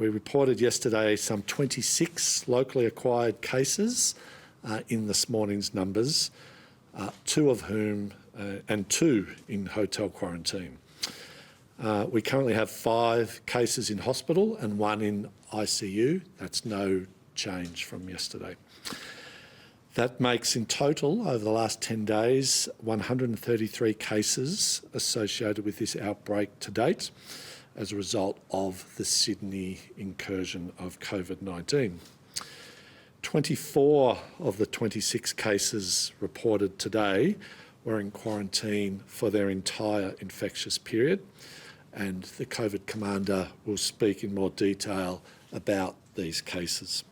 We reported yesterday some 26 locally acquired cases in this morning's numbers, two of whom and two in hotel quarantine. We currently have 5 cases in hospital and 1 in ICU. That's no change from yesterday. That makes in total, over the last 10 days, 133 cases associated with this outbreak to date as a result of the Sydney incursion of COVID-19. 24 of the 26 cases reported today were in quarantine for their entire infectious period, and the COVID commander will speak in more detail about these cases.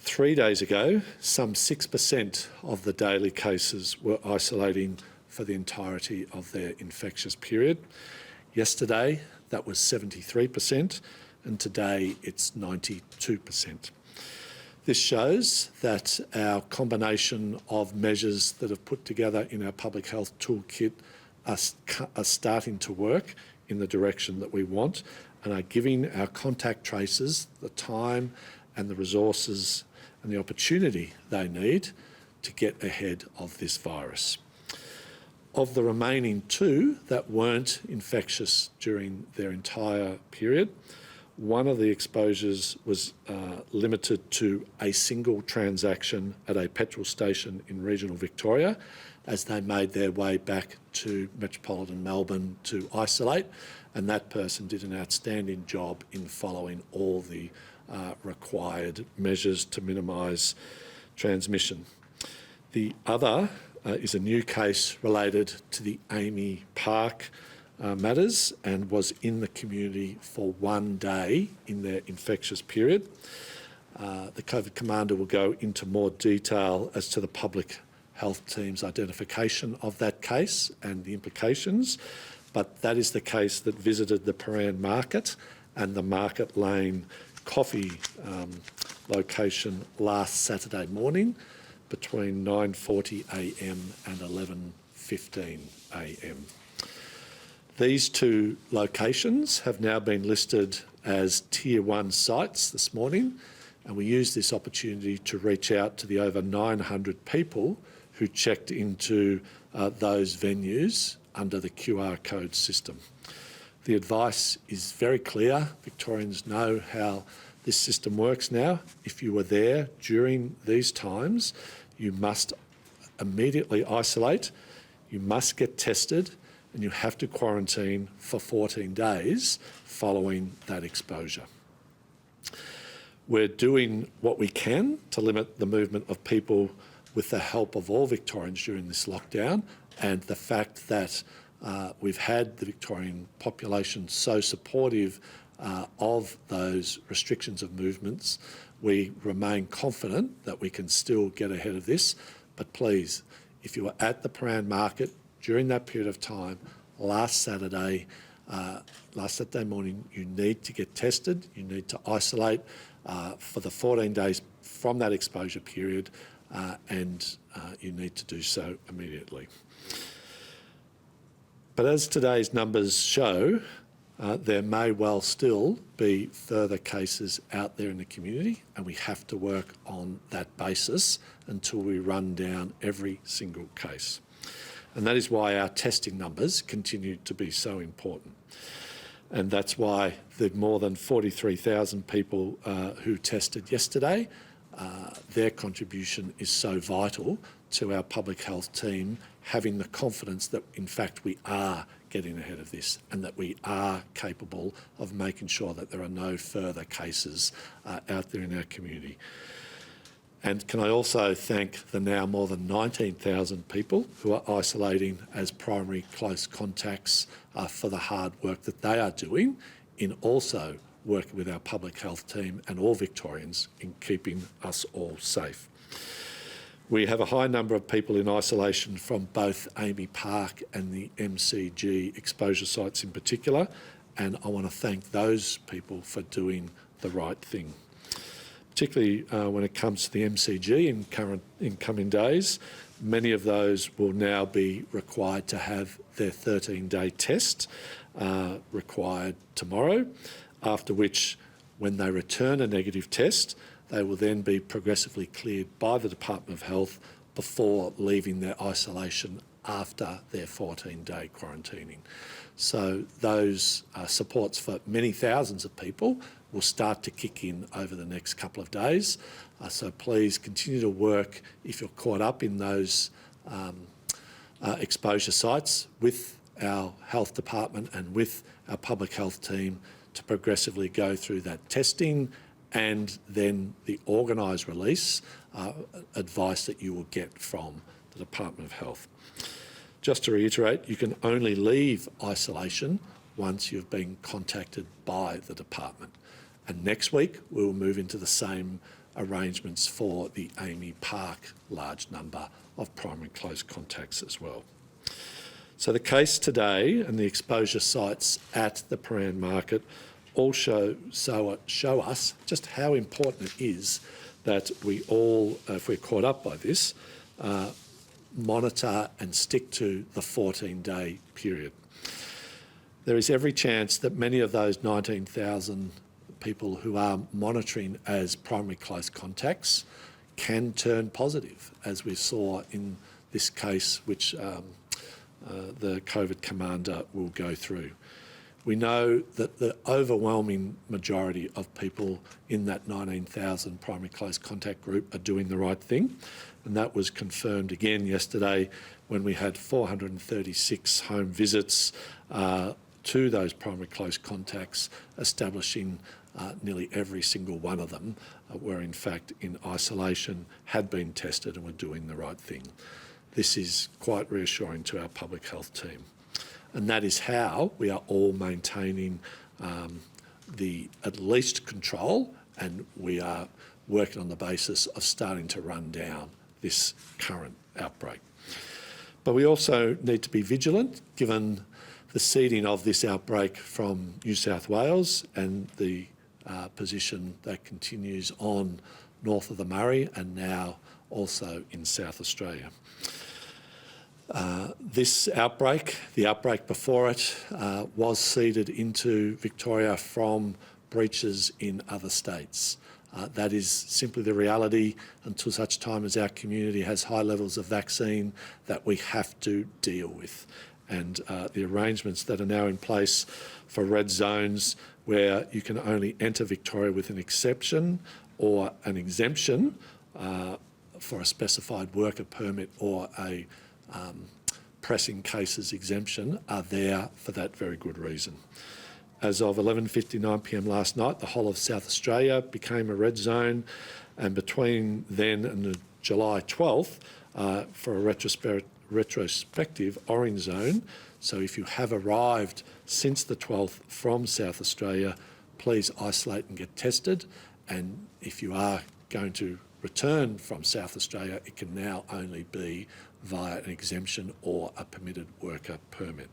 3 days ago, some 6% of the daily cases were isolating for the entirety of their infectious period. Yesterday, that was 73%, and today it's 92%. This shows that our combination of measures that have put together in our public health toolkit are starting to work in the direction that we want and are giving our contact tracers the time and the resources and the opportunity they need to get ahead of this virus. Of the remaining 2 that weren't infectious during their entire period, one of the exposures was limited to a single transaction at a petrol station in regional Victoria as they made their way back to metropolitan Melbourne to isolate, and that person did an outstanding job in following all the required measures to minimise transmission. The other is a new case related to the Amy Park matters and was in the community for 1 day in their infectious period. The COVID commander will go into more detail as to the public health team's identification of that case and the implications, but that is the case that visited the Prahran Market and the Market Lane coffee location last Saturday morning between 9:40am and 11:15am. These 2 locations have now been listed as Tier 1 sites this morning, and we use this opportunity to reach out to the over 900 people who checked into those venues under the QR code system. The advice is very clear. Victorians know how this system works now. If you were there during these times, you must immediately isolate, you must get tested, and you have to quarantine for 14 days following that exposure. We're doing what we can to limit the movement of people with the help of all Victorians during this lockdown, and the fact that we've had the Victorian population so supportive of those restrictions of movements, we remain confident that we can still get ahead of this. But please, if you were at the Prahran Market during that period of time last Saturday morning, you need to get tested, you need to isolate for the 14 days from that exposure period, and you need to do so immediately. But as today's numbers show, there may well still be further cases out there in the community, and we have to work on that basis until we run down every single case. And that is why our testing numbers continue to be so important. And that's why the more than 43,000 people who tested yesterday, their contribution is so vital to our public health team having the confidence that, in fact, we are getting ahead of this and that we are capable of making sure that there are no further cases out there in our community. And can I also thank the now more than 19,000 people who are isolating as primary close contacts for the hard work that they are doing in also working with our public health team and all Victorians in keeping us all safe. We have a high number of people in isolation from both Amy Park and the MCG exposure sites in particular, and I want to thank those people for doing the right thing. Particularly when it comes to the MCG in coming days, many of those will now be required to have their 13-day test required tomorrow, after which When they return a negative test, they will then be progressively cleared by the Department of Health before leaving their isolation after their 14-day quarantining. So those supports for many thousands of people will start to kick in over the next couple of days. So please continue to work, if you're caught up in those exposure sites, with our health department and with our public health team to progressively go through that testing and then the organised release advice that you will get from the Department of Health. Just to reiterate, you can only leave isolation once you've been contacted by the department. And next week, we will move into the same arrangements for the Amy Park large number of primary close contacts as well. So the case today and the exposure sites at the Prahran Market all show us just how important it is that we all, if we're caught up by this, monitor and stick to the 14-day period. There is every chance that many of those 19,000 people who are monitoring as primary close contacts can turn positive, as we saw in this case, which the COVID commander will go through. We know that the overwhelming majority of people in that 19,000 primary close contact group are doing the right thing, and that was confirmed again yesterday when we had 436 home visits to those primary close contacts, establishing nearly every single one of them were in fact in isolation, had been tested and were doing the right thing. This is quite reassuring to our public health team. And that is how we are all maintaining the at least control, and we are working on the basis of starting to run down this current outbreak. But we also need to be vigilant, given the seeding of this outbreak from New South Wales and the position that continues on north of the Murray and now also in South Australia. This outbreak, the outbreak before it, was seeded into Victoria from breaches in other states. That is simply the reality until such time as our community has high levels of vaccine that we have to deal with. And the arrangements that are now in place for red zones, where you can only enter Victoria with an exception or an exemption for a specified worker permit or a pressing cases exemption, are there for that very good reason. As of 11:59 p.m. last night, the whole of South Australia became a red zone, and between then and the July 12th, for a retrospective orange zone. So if you have arrived since the 12th from South Australia, please isolate and get tested. And if you are going to return from South Australia, it can now only be via an exemption or a permitted worker permit.